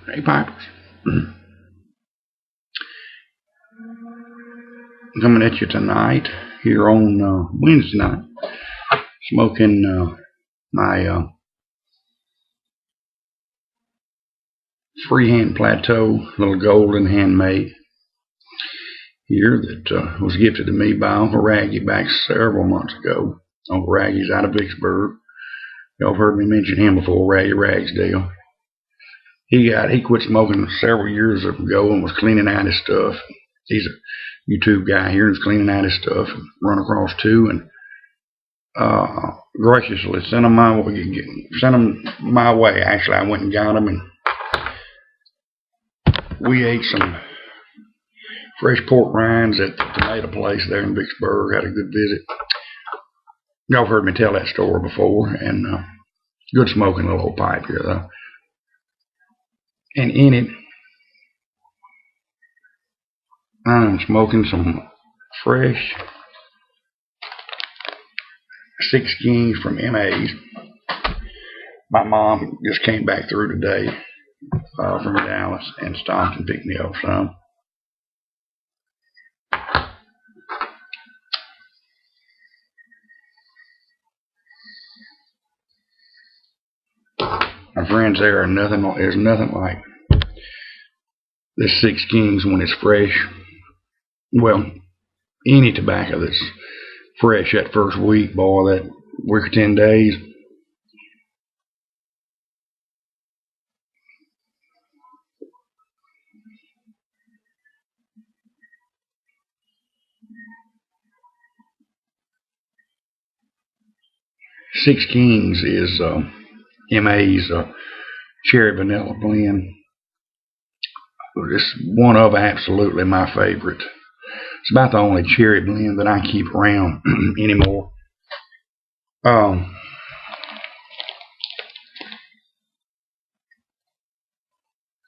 Hey, Pipers. Coming at you tonight here on Wednesday night. Smoking my freehand plateau, little golden handmade here that was gifted to me by Uncle Raggy back several months ago. Uncle Raggy's out of Vicksburg. Y'all have heard me mention him before, Raggy Ragsdale. He quit smoking several years ago and was cleaning out his stuff. He's a YouTube guy here and is cleaning out his stuff. Run across two and graciously sent them my way. Actually, I went and got them, and we ate some fresh pork rinds at the tomato place there in Vicksburg. Had a good visit. Y'all have heard me tell that story before, and good smoking little old pipe here though. And in it, I'm smoking some fresh 6 Kings from MA's. My mom just came back through today from Dallas and stopped and picked me up some. My friends, there's nothing like this 6 Kings when it's fresh. Well, any tobacco that's fresh that first week, boy, that week or 10 days. Six Kings is MA's cherry vanilla blend. It's one of absolutely my favorite. It's about the only cherry blend that I keep around anymore.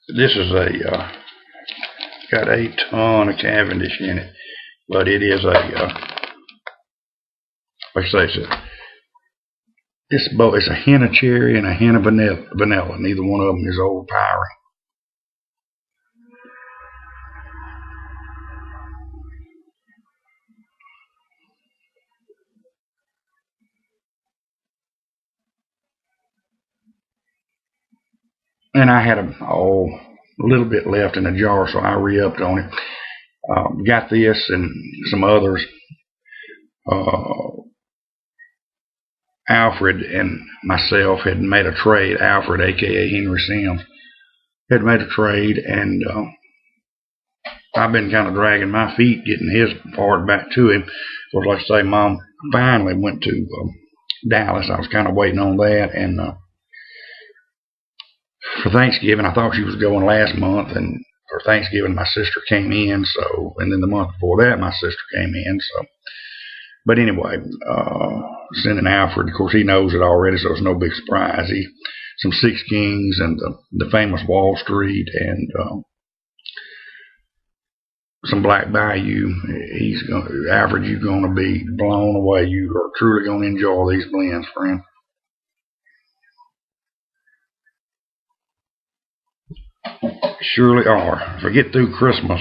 This is got a ton of Cavendish in it, but it is like I say, it's a hint of cherry and a hint of vanilla. Neither one of them is overpowering. And I had a little bit left in the jar, so I re-upped on it. Got this and some others. Alfred and myself had made a trade. Alfred, aka Henry Sims, had made a trade, and I've been kind of dragging my feet getting his part back to him. So, like I say, Mom finally went to Dallas. I was kind of waiting on that, and for Thanksgiving, I thought she was going last month, and for Thanksgiving, my sister came in. So, and then the month before that, my sister came in. So, but anyway, sending Alfred. Of course, he knows it already, so it's no big surprise. Some 6 Kings and the famous Wall Street and some Black Bayou. Alfred, you're going to be blown away. You are truly going to enjoy these blends, friend. Surely are. If I get through Christmas,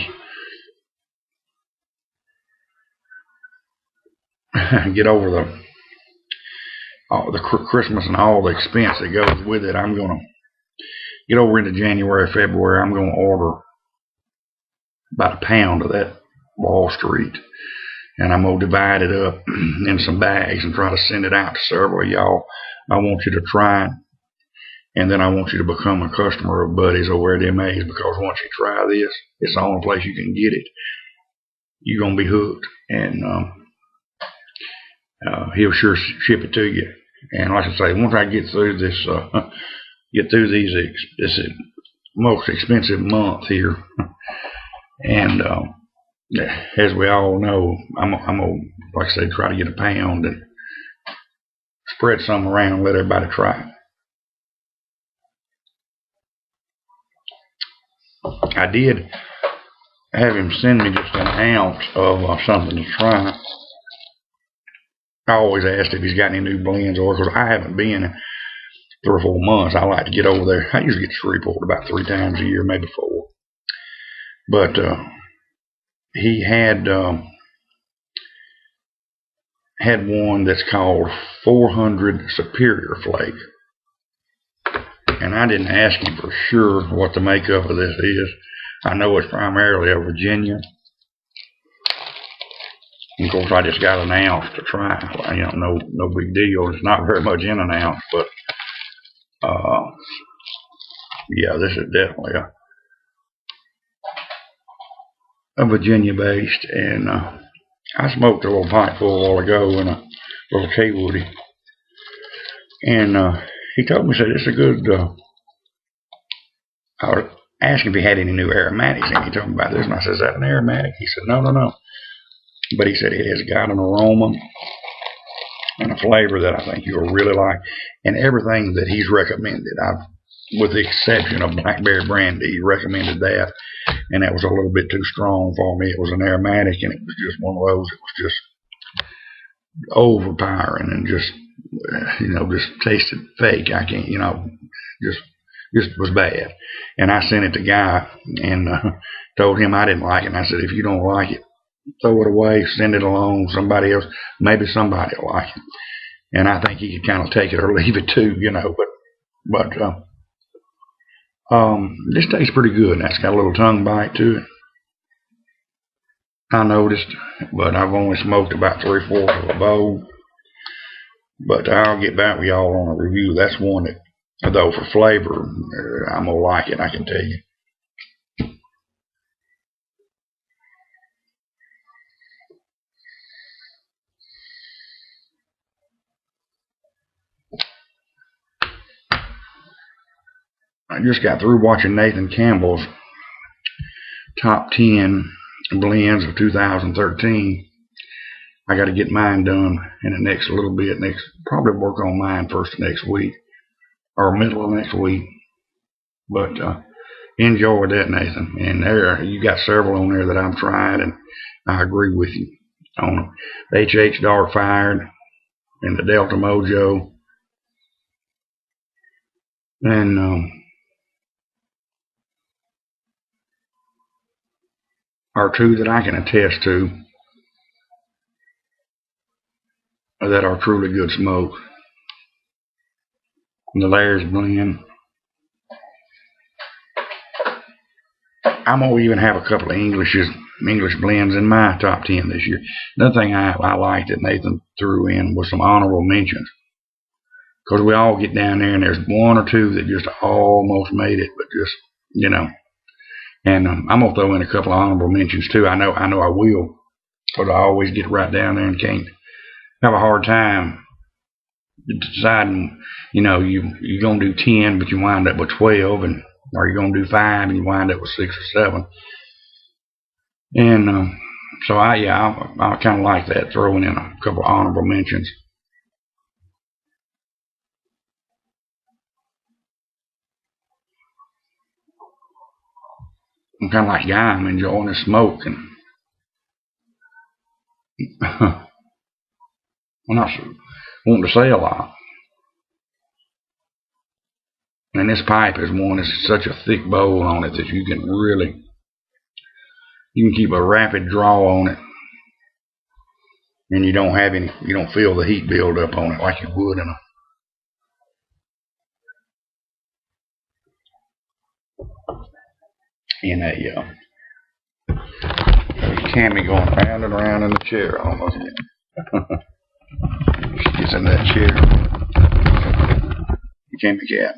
get over the Christmas and all the expense that goes with it, I'm going to get over into January, February. I'm going to order about a pound of that Wall Street, and I'm going to divide it up in some bags and try to send it out to several of y'all. I want you to try it, and then I want you to become a customer of Buddy's over at MA's, because once you try this, it's the only place you can get it. You're going to be hooked, and he'll sure ship it to you. And like I say, once I get through this, this most expensive month here, and as we all know, I'm gonna, like I say, try to get a pound and spread some around and let everybody try it. I did have him send me just an ounce of something to try. I always asked if he's got any new blends, or because I haven't been 3 or 4 months, I like to get over there. I usually get to Shreveport about 3 times a year, maybe 4. But he had one that's called 400 Superior Flake. And I didn't ask him for sure what the makeup of this is. I know it's primarily a Virginia. And of course, I just got an ounce to try. You know, no big deal. It's not very much in an ounce, but yeah, this is definitely a Virginia based. And I smoked a little pipe full a while ago in a little K-Woody. And he told me, said, it's a good, I was asking if he had any new aromatics, and he told me about this, and I said, is that an aromatic? He said, no. But he said it has got an aroma and a flavor that I think you'll really like. And everything that he's recommended, with the exception of Blackberry Brandy, he recommended that. And that was a little bit too strong for me. It was an aromatic, and it was just one of those. It was just overpowering and just, just tasted fake. I can't, just was bad. And I sent it to Guy and told him I didn't like it. And I said, if you don't like it, throw it away, send it along, somebody else, maybe somebody will like it. And I think he could kind of take it or leave it too, but this tastes pretty good. That's got a little tongue bite to it, I noticed, but I've only smoked about 3/4 of a bowl. But I'll get back with y'all on a review. That's one that, though, for flavor, I'm gonna like it, I can tell you. I just got through watching Nathan Campbell's top 10 blends of 2013. I got to get mine done in the next little bit. Probably work on mine first next week or middle of next week. But enjoy that, Nathan. And there, you got several on there that I've tried, and I agree with you on the HH Dark Fired and the Delta Mojo. And are two that I can attest to that are truly good smoke. The Laird's blend. I'm going to even have a couple of English blends in my top 10 this year. Another thing I liked that Nathan threw in was some honorable mentions. Because we all get down there and there's one or two that just almost made it, but just, And I'm going to throw in a couple of honorable mentions too. I know I will. Because I always get right down there and can't have a hard time deciding, you're going to do 10, but you wind up with 12, or you're going to do 5 and you wind up with 6 or 7. And so I kind of like that, throwing in a couple of honorable mentions. I'm kind of like Guy. I'm enjoying the smoke, and I'm not wanting to say a lot. And this pipe is one that's such a thick bowl on it that you can keep a rapid draw on it, and you don't feel the heat build up on it like you would in a there's Cammy going round and round in the chair almost. She gets in that chair. Cammy cat.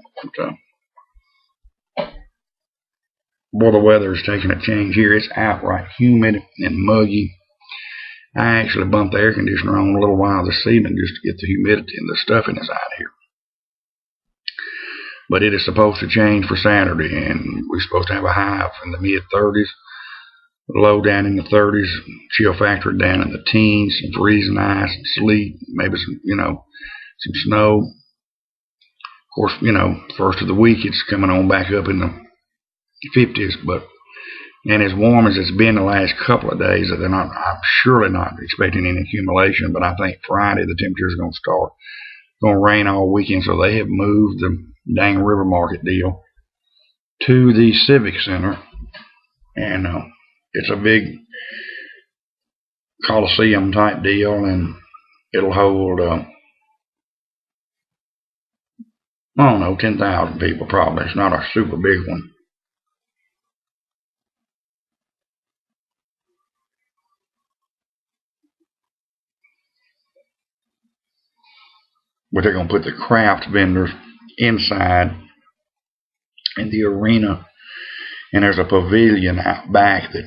Boy, the weather is taking a change here. It's outright humid and muggy. I actually bumped the air conditioner on a little while this evening just to get the humidity and the stuffiness out of here. But it is supposed to change for Saturday, and we're supposed to have a high in the mid-30s, low down in the 30s, chill factor down in the teens, some freezing ice, and sleet, maybe some, some snow. Of course, first of the week it's coming on back up in the 50s, and as warm as it's been the last couple of days, I'm surely not expecting any accumulation, but I think Friday the temperature is going to start gonna rain all weekend, so they have moved the dang river market deal to the Civic Center, and it's a big Coliseum type deal, and it'll hold I don't know, 10,000 people probably. It's not a super big one. But they're going to put the craft vendors inside in the arena, and there's a pavilion out back that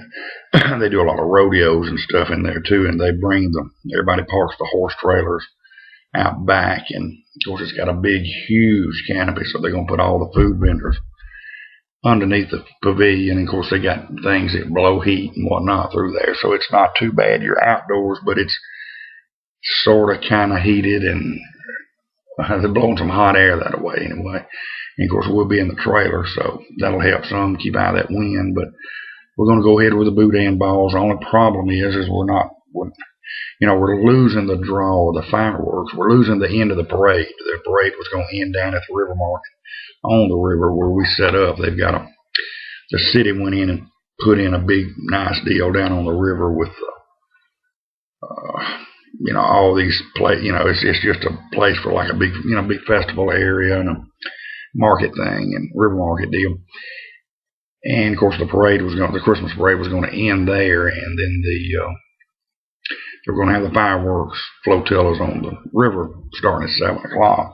they do a lot of rodeos and stuff in there too, and they bring them. Everybody parks the horse trailers out back, and of course it's got a big, huge canopy, so they're going to put all the food vendors underneath the pavilion. And of course they got things that blow heat and whatnot through there, so it's not too bad. You're outdoors, but it's sort of kind of heated, and they're blowing some hot air that way anyway. And of course we'll be in the trailer, so that'll help some keep out of that wind. But we're going to go ahead with the boudin balls. The only problem is we're losing the draw of the fireworks. We're losing the end of the parade. The parade was going to end down at the river market on the river where we set up. They've got the city went in and put in a big nice deal down on the river with all these it's just a place for like a big big festival area and a market thing and river market deal. And of course the Christmas parade was going to end there, and then they're going to have the fireworks flotillas on the river starting at 7 o'clock.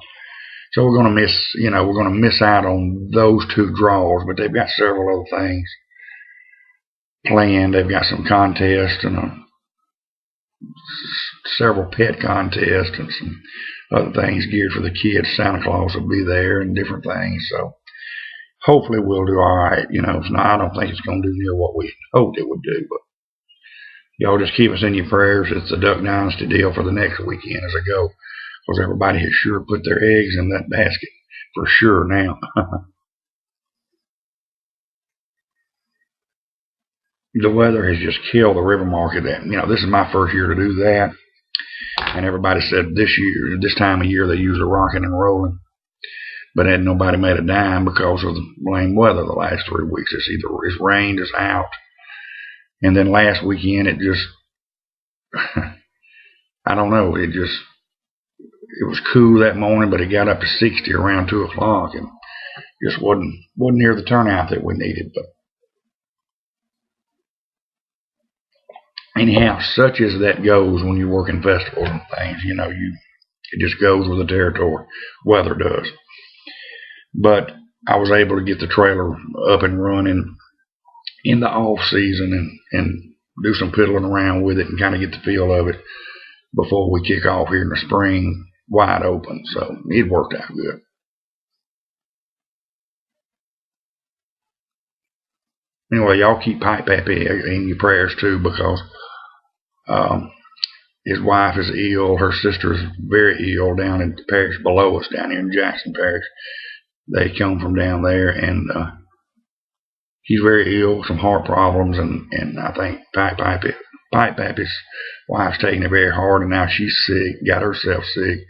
So we're going to miss out on those two draws, but they've got several other things planned. They've got some contests and several pet contests and some other things geared for the kids. Santa Claus will be there and different things. So hopefully we'll do all right. If not, I don't think it's going to do near what we hoped it would do, but y'all just keep us in your prayers. It's a Duck Dynasty deal for the next weekend as I go, because everybody has sure put their eggs in that basket for sure now. The weather has just killed the river market. This is my first year to do that, and everybody said this time of year they usually rocking and rolling, but hadn't nobody made a dime because of the blame weather the last 3 weeks. It's rained, it's out. And then last weekend, it just, I don't know, it was cool that morning, but it got up to 60 around 2 o'clock, and just wasn't near the turnout that we needed. But anyhow, such as that goes when you work in festivals and things, it just goes with the territory. Weather does. But I was able to get the trailer up and running in the off season and do some piddling around with it and kind of get the feel of it before we kick off here in the spring wide open. So it worked out good. Anyway, y'all keep Pipe Pappy in your prayers too, because his wife is ill. Her sister is very ill down in the parish below us, down here in Jackson Parish. They come from down there, and he's very ill, some heart problems, and I think Pipe Pappy's wife's taking it very hard, and now she's sick, got herself sick.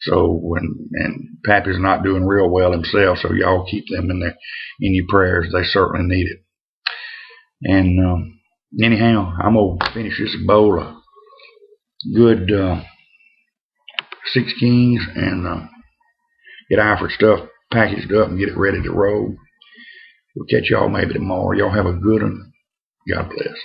So and Pappy's not doing real well himself, so y'all keep them in your prayers. They certainly need it. And anyhow, I'm gonna finish this bowl of good 6 Kings and get Alfred stuff packaged up and get it ready to roll. We'll catch y'all maybe tomorrow. Y'all have a good one. God bless.